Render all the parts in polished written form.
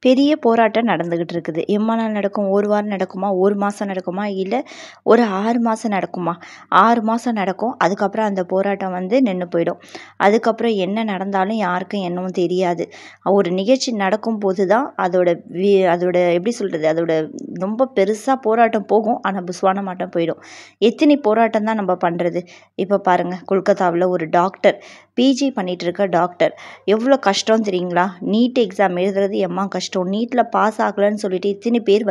பெரிய போராட்டம் நடந்துகிட்டு இருக்குது. எவ்வளோ நாள் நடக்கும்? 1 வாரம் நடக்குமா? 1 மாதம் நடக்குமா? இல்லை ஒரு 6 மாதம் நடக்குமா? 6 மாதம் நடக்கும். அதுக்கப்புறம் அந்த போராட்டம் நின்று போயிடும். அதுக்கப்புறம் என்ன நடந்தாலும் யாருக்கும் என்னவும் தெரியாது. ஒரு நிகழ்ச்சி நடக்கும்போது தான் அதோட எப்படி சொல்கிறது, அதோட ரொம்ப பெருசாக போராட்டம் போகும். ஆனால் புஸ்வான மாட்டம் போயிடும். எத்தனை போராட்டம் தான் நம்ம பண்ணுறது? இப்போ பாருங்கள், கொல்கத்தாவில் ஒரு டாக்டர், பிஜி பண்ணிகிட்டு இருக்க டாக்டர், எவ்வளோ கஷ்டம் தெரியுங்களா? நீட் எக்ஸாம் எழுதுறது எம்மா கஷ்டம். நீட்டில் பாஸ் ஆகலைன்னு சொல்லிட்டு இத்தனை பேர்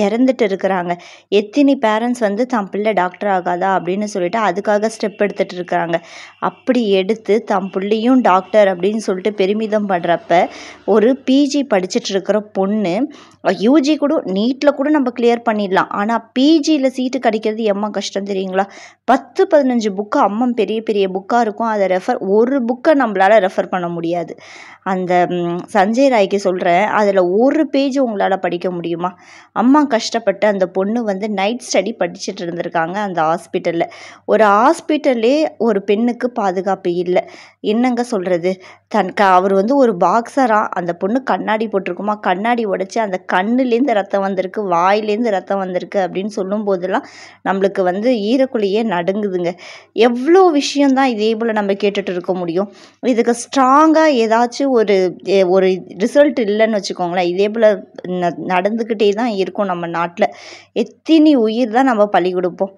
இறந்துட்டு இருக்கிறாங்க. எத்தனை பேரண்ட்ஸ் தம் பிள்ளை டாக்டர் ஆகாதா அப்படின்னு சொல்லிட்டு அதுக்காக ஸ்டெப் எடுத்துகிட்டு இருக்கிறாங்க. அப்படி எடுத்து தம் பிள்ளையும் டாக்டர் அப்படின்னு சொல்லிட்டு பெருமிதம் படுறப்ப ஒரு பிஜி படிச்சுட்டு இருக்கிற பொண்ணு, யூஜி கூட நீட்டில் கூட நம்ம கிளியர் பண்ணிடலாம், ஆனால் பிஜியில் சீட்டு கிடைக்கிறது எம்மா கஷ்டம் தெரியுங்களா? 10-15 புக்கு அம்மம் பெரிய பெரிய புக்காக இருக்கும். அதை ஒரு புக்கை நம்மளால் ரெஃபர் பண்ண முடியாது. அந்த சஞ்சய் ராய்க்கு சொல்கிறேன், அதில் ஒரு பேஜ் உங்களால் படிக்க முடியுமா? அம்மா கஷ்டப்பட்டு அந்த பொண்ணு நைட் ஸ்டடி படிச்சுட்டு இருந்திருக்காங்க அந்த ஹாஸ்பிட்டலில். ஒரு ஹாஸ்பிட்டல்லே ஒரு பெண்ணுக்கு பாதுகாப்பு இல்லை. என்னங்க சொல்கிறது? அவர் ஒரு பாக்ஸராக, அந்த பொண்ணு கண்ணாடி போட்டிருக்குமா, கண்ணாடி உடைச்சி அந்த கண்ணுலேருந்து ரத்தம் வந்திருக்கு, வாயிலேருந்து ரத்தம் வந்திருக்கு அப்படின்னு சொல்லும் போதெல்லாம் நம்மளுக்கு ஈரக்குழியே நடுங்குதுங்க. எவ்வளோ விஷயந்தான் இதே போல் நம்ம கேட்டுட்டு இருக்க முடியும்? இதுக்கு ஸ்ட்ராங்காக ஏதாச்சும் ஒரு ரிசல்ட் இல்லைன்னு வச்சுக்கோங்களேன், இதே போல் நடந்துக்கிட்டே தான் இருக்கும் நம்ம நாட்டில். எத்தனை உயிர் தான் நம்ம பலி கொடுப்போம்?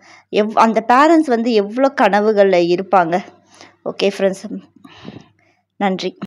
அந்த பேரண்ட்ஸ் எவ்வளோ கனவுகளில் இருப்பாங்க. ஓகே ஃப்ரெண்ட்ஸ், நன்றி.